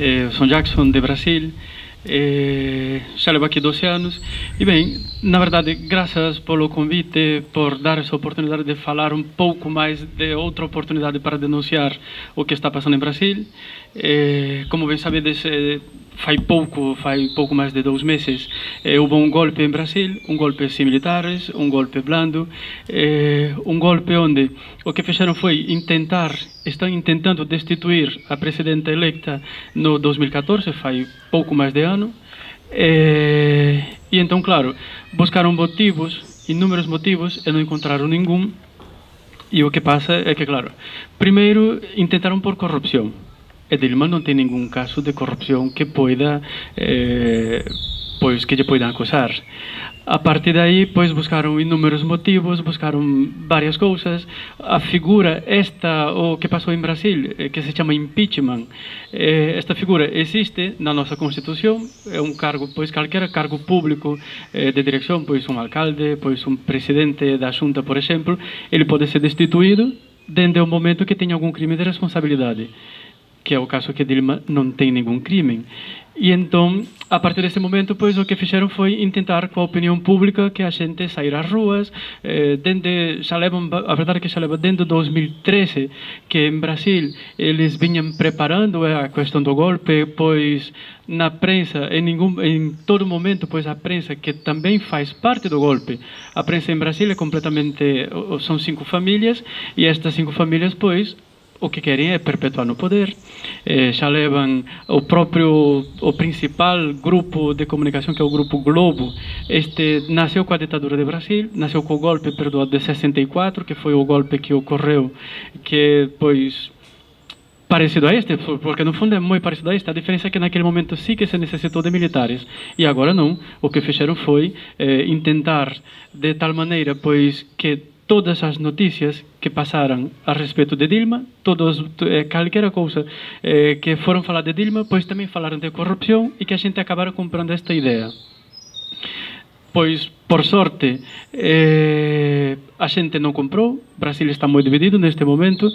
Eu sou Jackson, de Brasil. Já levo aqui 12 anos. E bem, na verdade, graças pelo convite, por dar essa oportunidade de falar um pouco mais de outra oportunidade para denunciar o que está passando em Brasil. Como bem sabedes, faz pouco mais de 2 meses, houve um golpe em Brasil, um golpe sem militares, um golpe blando, um golpe onde o que fizeram foi estão tentando destituir a presidenta eleita no 2014, faz pouco mais de ano, e então, claro, buscaram motivos, inúmeros motivos, e não encontraram nenhum. E o que passa é que, claro, primeiro intentaram por corrupção. E Dilma não tem nenhum caso de corrupção que poida, pois que lhe poidam acusar. A partir daí, pois buscaram inúmeros motivos, buscaram várias coisas. A figura o que passou em Brasil, que se chama impeachment, esta figura existe na nossa Constituição. É um cargo, pois qualquer cargo público de direção, pois um alcalde, pois um presidente da junta, por exemplo, ele pode ser destituído desde o momento que tem algum crime de responsabilidade, que é o caso que Dilma não tem nenhum crime. E então, a partir desse momento, pois o que fizeram foi intentar com a opinião pública que a gente sair às ruas. A verdade é que já leva desde 2013 que em Brasil eles vinham preparando a questão do golpe, pois na prensa, em todo momento, pois a prensa que também faz parte do golpe, a prensa em Brasil são 5 famílias, e estas 5 famílias, pois, o que querem é perpetuar no poder. Já levam o principal grupo de comunicação, que é o Grupo Globo. Nasceu com a ditadura de Brasil, nasceu com o golpe, de 64, que foi o golpe que ocorreu, que, pois, parecido a este, porque no fundo é muito parecido a este. A diferença é que naquele momento sim que se necessitou de militares, e agora não. O que fizeram foi intentar, de tal maneira, pois, que todas as notícias que passaram a respeito de Dilma, qualquer coisa que foram falar de Dilma, pois também falaram de corrupção, e que a gente acabaram comprando esta ideia. Pois, por sorte, a gente não comprou. O Brasil está muito dividido neste momento.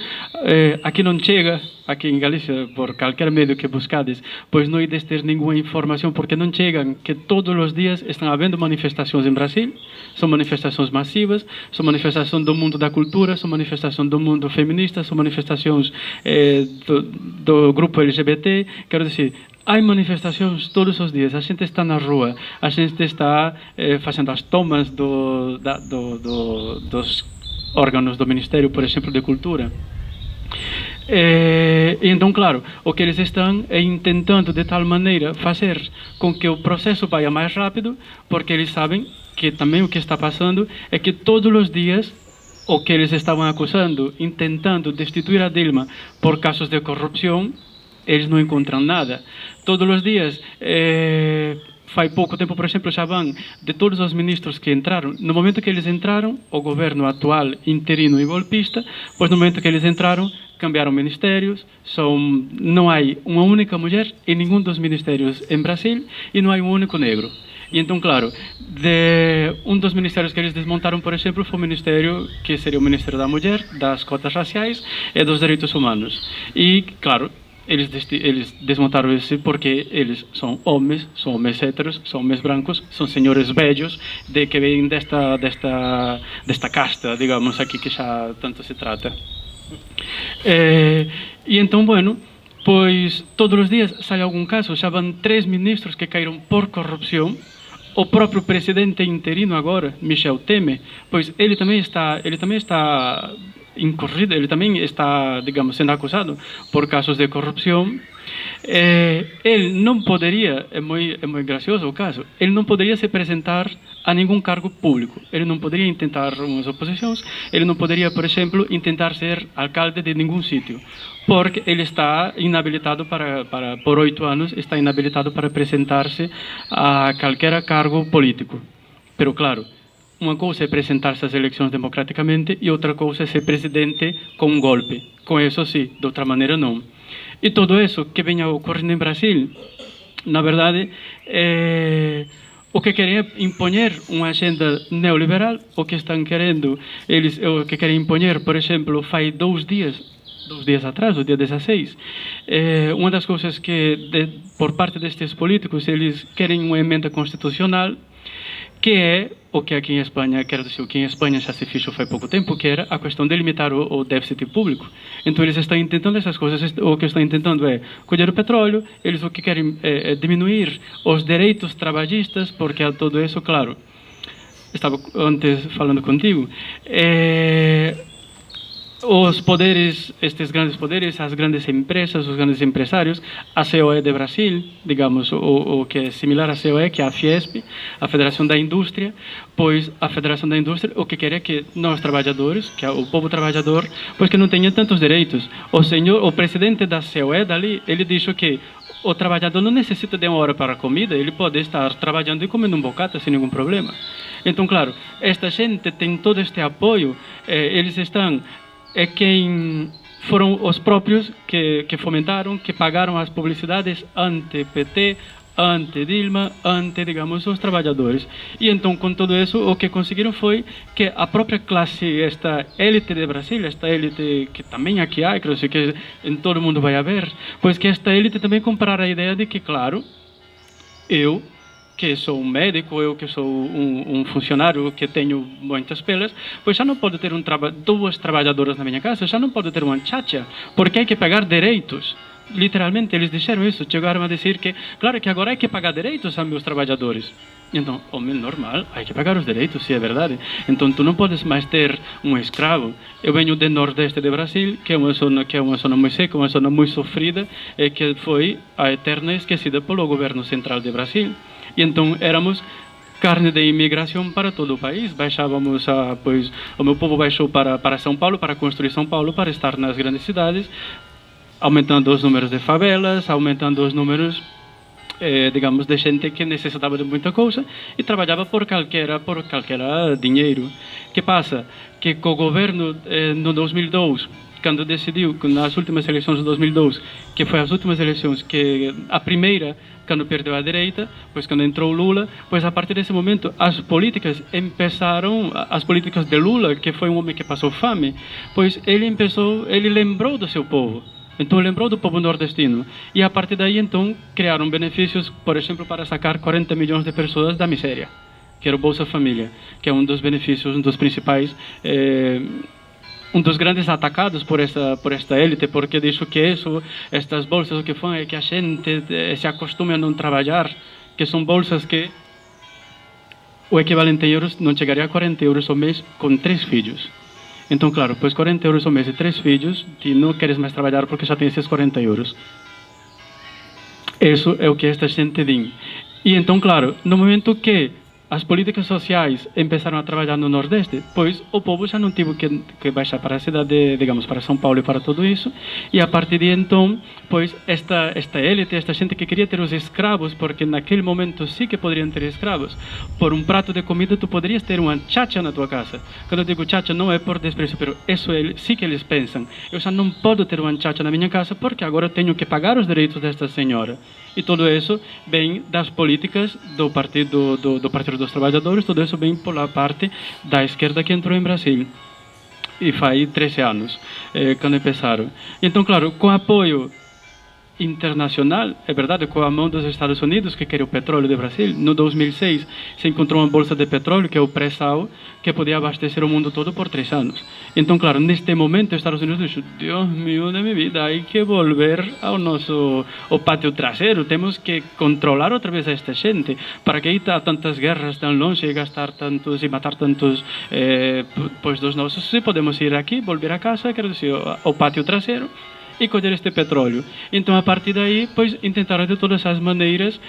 Aqui não chega, aqui em Galícia, por qualquer meio que buscades, pois não ides ter nenhuma informação, porque não chegam que todos os dias estão havendo manifestações em Brasil. São manifestações massivas, são manifestações do mundo da cultura, são manifestações do mundo feminista, são manifestações do grupo LGBT. Quero dizer, há manifestações todos os dias. A gente está na rua, a gente está fazendo as tomas dos órgãos do Ministério, por exemplo, de Cultura. E então, claro, o que eles estão tentando de tal maneira fazer com que o processo vá mais rápido, porque eles sabem que também o que está passando é que todos os dias o que eles estavam acusando, intentando destituir a Dilma por casos de corrupção, eles não encontram nada. Todos os dias, faz pouco tempo, por exemplo, já vão de todos os ministros que entraram. No momento que eles entraram, o governo atual, interino e golpista, pois no momento que eles entraram, cambiaram ministérios. Não há uma única mulher em nenhum dos ministérios em Brasil, e não há um único negro. E então, claro, um dos ministérios que eles desmontaram, por exemplo, foi o ministério que seria o Ministério da Mulher, das cotas raciais e dos direitos humanos. E, claro, eles desmontaram isso porque eles são homens héteros, são homens brancos, são senhores velhos que vêm desta casta, digamos, aqui que já tanto se trata. E então, bueno, pois todos os dias sai algum caso. Já vão 3 ministros que caíram por corrupção. O próprio presidente interino agora, Michel Temer, pois ele também está incorrido, ele também está, digamos, sendo acusado por casos de corrupção. Ele não poderia, é muito gracioso o caso, ele não poderia se apresentar a nenhum cargo público. Ele não poderia intentar umas oposições, ele não poderia, por exemplo, intentar ser alcalde de nenhum sítio, porque ele está inabilitado por 8 anos, está inabilitado para apresentar-se a qualquer cargo político. Pero claro, uma coisa é apresentar-se às eleições democraticamente e outra coisa é ser presidente com um golpe. Com isso sim, de outra maneira não. E tudo isso que vem ocorrendo em Brasil, na verdade, o que querem é impor uma agenda neoliberal. O que estão querendo, o que querem impor, por exemplo, faz 2 2 dias atrás, o dia 16, uma das coisas que, por parte destes políticos, eles querem uma emenda constitucional, que é o que aqui em Espanha, quero dizer, o que em Espanha já se fez faz pouco tempo, que era a questão de limitar o déficit público. Então eles estão tentando essas coisas, o que estão tentando é colher o petróleo, eles o que querem é diminuir os direitos trabalhistas, porque a todo isso, claro, estava antes falando contigo, os poderes, estes grandes poderes, as grandes empresas, os grandes empresários, a COE de Brasil, digamos, o que é similar à COE, que é a Fiesp, a Federação da Indústria, pois a Federação da Indústria o que quer é que nós trabalhadores, que é o povo trabalhador, pois que não tenha tantos direitos. O presidente da COE dali, ele disse que o trabalhador não necessita de uma hora para a comida, ele pode estar trabalhando e comendo um bocado sem nenhum problema. Então, claro, esta gente tem todo este apoio, eles estão quem foram os próprios que fomentaram, que pagaram as publicidades ante-PT, ante-Dilma, ante, digamos, os trabalhadores. E então, com tudo isso, o que conseguiram foi que a própria classe, esta élite de Brasil, esta élite que também aqui há, que em todo mundo vai haver, pois que esta élite também compraram a ideia de que, claro, eu, que sou um médico, eu que sou um funcionário que tenho muitas pelas, pois já não pode ter duas trabalhadoras na minha casa, já não pode ter uma chacha, porque hay que pagar direitos. Literalmente, eles disseram isso, chegaram a dizer que, claro que agora hay que pagar direitos a meus trabalhadores. Então, homem, normal, hay que pagar os direitos, se é verdade. Então, tu não podes mais ter um escravo. Eu venho do nordeste de Brasil, que é uma zona muito seca, uma zona muito sofrida, e que foi a eterna esquecida pelo governo central de Brasil. E então éramos carne de imigração para todo o país. Baixávamos, pois o meu povo baixou para São Paulo, para construir São Paulo, para estar nas grandes cidades, aumentando os números de favelas, aumentando os números, digamos, de gente que necessitava de muita coisa e trabalhava por qualquer dinheiro. O que passa? Que com o governo, no 2002, quando decidiu, nas últimas eleições de 2012, que foi as últimas eleições, que a primeira, quando perdeu a direita, pois quando entrou Lula, pois a partir desse momento as políticas de Lula, que foi um homem que passou fome, pois ele lembrou do seu povo. Então lembrou do povo nordestino. E a partir daí, então, criaram benefícios, por exemplo, para sacar 40 milhões de pessoas da miséria, que era o Bolsa Família, que é um dos benefícios, um dos principais, um dos grandes atacados por esta élite, porque diz que estas bolsas o que fazem é que a gente se acostume a não trabalhar, que são bolsas que o equivalente em euros não chegaria a 40 euros ao mês com 3 filhos. Então, claro, pois 40 euros ao mês e 3 filhos, e não queres mais trabalhar porque já tem esses 40 euros. Isso é o que esta gente diz. E então, claro, no momento que as políticas sociais começaram a trabalhar no Nordeste, pois o povo já não teve que baixar para a cidade, digamos, para São Paulo e para tudo isso, e a partir de então, pois esta élite, esta gente que queria ter os escravos, porque naquele momento sim que poderiam ter escravos, por um prato de comida tu poderias ter uma chacha na tua casa. Quando eu digo chacha não é por desprezo, mas isso sim que eles pensam. Eu já não posso ter uma chacha na minha casa porque agora eu tenho que pagar os direitos desta senhora. E tudo isso vem das políticas do Partido dos Trabalhadores, tudo isso vem por la parte da esquerda que entrou em Brasil. E faz 13 anos, quando começaram. Então, claro, com apoio internacional, é verdade, com a mão dos Estados Unidos, que queria o petróleo do Brasil, no 2006 se encontrou uma bolsa de petróleo, que é o pré-sal, que podia abastecer o mundo todo por 3 anos. Então, claro, neste momento, os Estados Unidos dizem, Deus mío de minha vida, há que volver ao pátio traseiro, temos que controlar outra vez a esta gente, para que aí há tantas guerras tão longe, e gastar tantos, e matar tantos, pois dos nossos, se podemos ir aqui, volver a casa, quero dizer, ao pátio traseiro, e colher este petróleo. Então, a partir daí, pois, tentaram de todas as maneiras,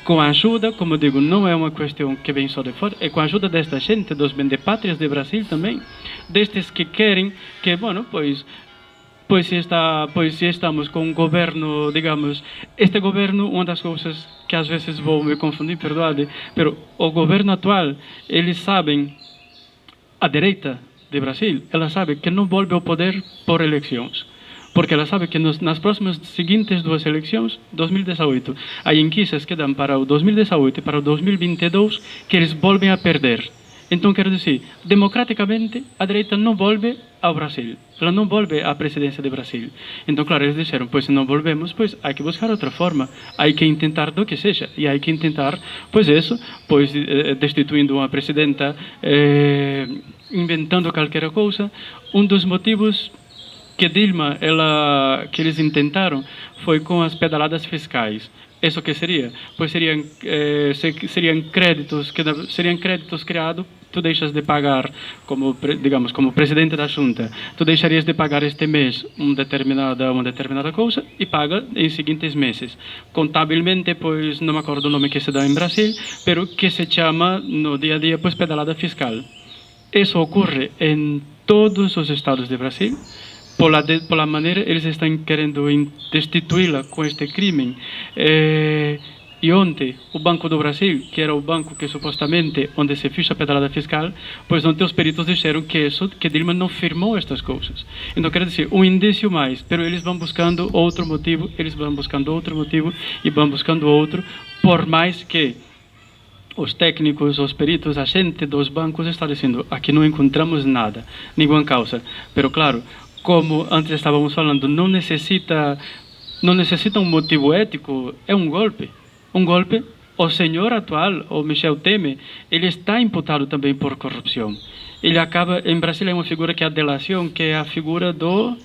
com a ajuda, como digo, não é uma questão que vem só de fora, é com a ajuda desta gente, dos vendepátrias de Brasil também, destes que querem que, bueno, pois se estamos com um governo, digamos, este governo, uma das coisas que às vezes vou me confundir, perdoade, mas o governo atual, eles sabem, a direita de Brasil, ela sabe que não volve ao poder por eleições. Porque ela sabe que nas próximas seguintes 2 eleições, 2018, há enquisas que dão para o 2018 e para o 2022 que eles volvem a perder. Então, quero dizer, democraticamente, a direita não volve ao Brasil. Ela não volve à presidência do Brasil. Então, claro, eles disseram, pois se não volvemos, pois há que buscar outra forma. Há que tentar do que seja. E há que tentar, pois isso, pois destituindo uma presidenta, inventando qualquer coisa. Um dos motivos que Dilma, que eles tentaram, foi com as pedaladas fiscais. Isso que seria? Pois seriam créditos criados. Tu deixas de pagar, como presidente da junta, tu deixarias de pagar este mês uma determinada coisa e paga em seguintes meses. Contabilmente, pois não me acordo o nome que se dá em Brasil, pero que se chama no dia a dia, pois pedalada fiscal. Isso ocorre em todos os estados do Brasil. Por la maneira, eles estão querendo destituí-la com este crime. E ontem, o Banco do Brasil, que era o banco que supostamente, onde se fez a pedalada fiscal, pois ontem os peritos disseram que Dilma não firmou estas coisas. Então, quer dizer, um indício mais, mas eles vão buscando outro motivo, e vão buscando outro, por mais que os técnicos, os peritos, a gente dos bancos está dizendo, aqui não encontramos nada, nenhuma causa. Pero claro, como antes estávamos falando, não necessita um motivo ético, é um golpe. Um golpe, o senhor atual, o Michel Temer, ele está imputado também por corrupção. Ele acaba, em Brasil é uma figura que é a delação, que é a figura do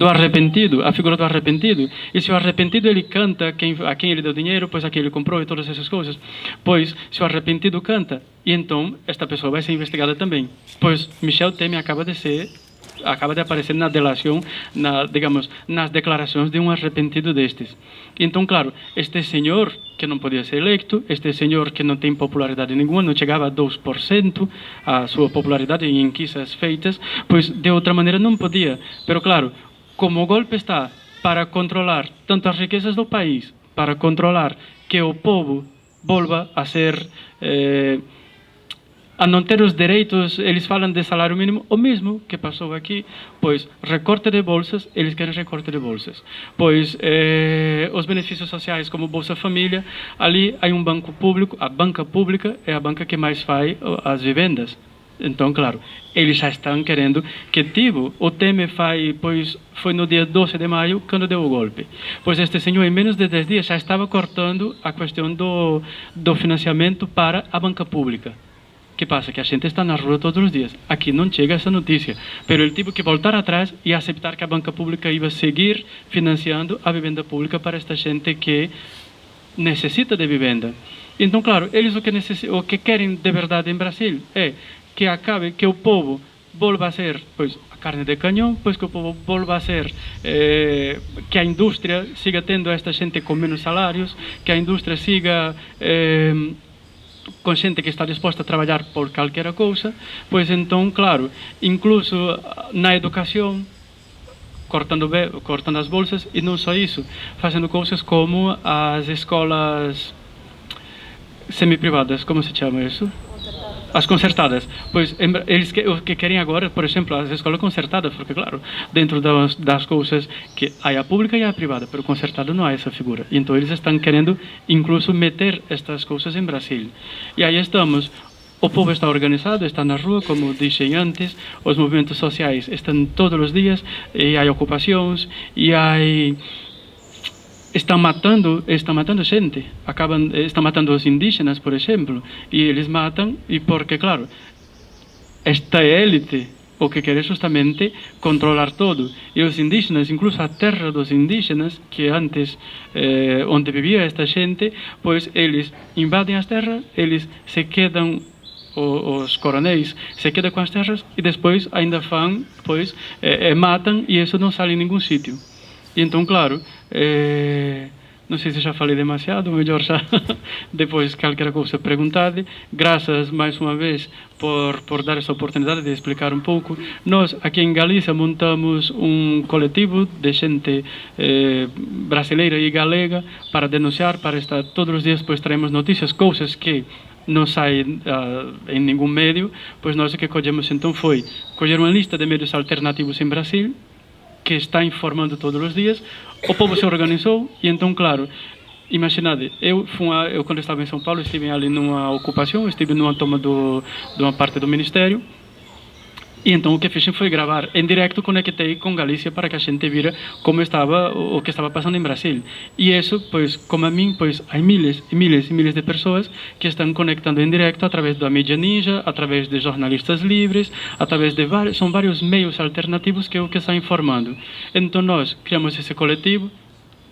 arrependido, a figura do arrependido. E se o arrependido ele canta a quem ele deu dinheiro, pois a quem ele comprou e todas essas coisas, pois se o arrependido canta, e então esta pessoa vai ser investigada também. Pois Michel Temer acaba de aparecer na delação, nas declarações de um arrependido destes. Então, claro, este senhor que não podia ser eleito, este senhor que não tem popularidade nenhuma, não chegava a 2% a sua popularidade em enquisas feitas, pois de outra maneira não podia. Pero claro, como o golpe está para controlar tanto as riquezas do país, para controlar que o povo volva a ser... a não ter os direitos, eles falam de salário mínimo, o mesmo que passou aqui, pois recorte de bolsas, eles querem recorte de bolsas. Pois os benefícios sociais como Bolsa Família, ali há um banco público, a banca pública é a banca que mais faz as vivendas. Então, claro, eles já estão querendo que o Temer pois foi no dia 12 de maio quando deu o golpe. Pois este senhor, em menos de 10 dias, já estava cortando a questão do financiamento para a banca pública. Que passa? Que a gente está na rua todos os dias. Aqui não chega essa notícia. Mas ele teve que voltar atrás e aceitar que a banca pública ia seguir financiando a vivenda pública para esta gente que necessita de vivenda. Então, claro, eles o que querem de verdade em Brasil é que o povo volva a ser, pois, a carne de canhão, pois que o povo volva a ser, que a indústria siga tendo esta gente com menos salários, que a indústria siga... com gente que está disposta a trabalhar por qualquer coisa, pois então, claro, incluso na educação, cortando as bolsas, e não só isso, fazendo coisas como as escolas semi-privadas, como se chama isso? As concertadas. Pois eles o que querem agora, por exemplo, as escolas concertadas, porque, claro, dentro das coisas que há a pública e a privada, mas concertada não há essa figura. E então eles estão querendo, incluso, meter estas coisas em Brasil. E aí estamos. O povo está organizado, está na rua, como disse antes, os movimentos sociais estão todos os dias, e há ocupações, e há... Estão matando gente, estão matando os indígenas, por exemplo, e eles matam, e porque, claro, esta élite, o que quer é justamente controlar tudo, e os indígenas, incluso a terra dos indígenas, que antes, onde vivia esta gente, pois eles invadem as terras, eles se quedam, os coronéis se quedam com as terras, e depois ainda vão, pois, matam, e isso não sai em nenhum sítio. E então, claro, não sei se já falei demasiado, melhor já depois qualquer coisa perguntade. Graças mais uma vez por dar essa oportunidade de explicar um pouco. Nós aqui em Galícia montamos um coletivo de gente brasileira e galega para denunciar, para estar todos os dias, pois traemos notícias, coisas que não saem em nenhum meio, pois nós o que colhemos então foi colher uma lista de meios alternativos em Brasil, que está informando todos os dias. O povo se organizou e então, claro, imaginade, eu quando estava em São Paulo, estive ali numa ocupação, estive numa toma de uma parte do ministério, E então o que fiz foi gravar em direto, conectei com Galícia para que a gente vira como estava o que estava passando em Brasil. E isso, pois, como a mim, pois, há milhares e milhares e milhares de pessoas que estão conectando em direto através da mídia ninja, através de jornalistas livres, através de vários meios alternativos que é o que está informando. Então nós criamos esse coletivo,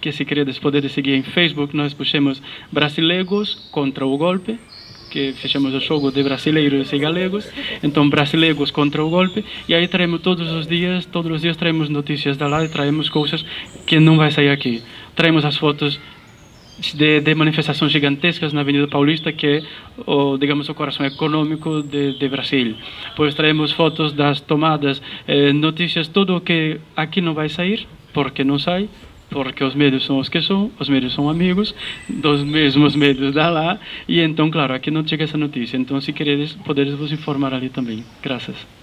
que se queredes poderes seguir em Facebook, nós puxamos Brasileiros contra o golpe, que fechamos o jogo de brasileiros e galegos, então brasileiros contra o golpe, e aí traemos todos os dias traemos notícias da lá e traemos coisas que não vai sair aqui. Traemos as fotos de manifestações gigantescas na Avenida Paulista, que é digamos, o coração econômico de Brasil. Pois traemos fotos das tomadas, notícias, tudo o que aqui não vai sair, porque não sai, porque os médios são os médios são amigos dos mesmos médios da lá, e então, claro, aqui não chega essa notícia. Então, se quereres, poderes vos informar ali também. Graças.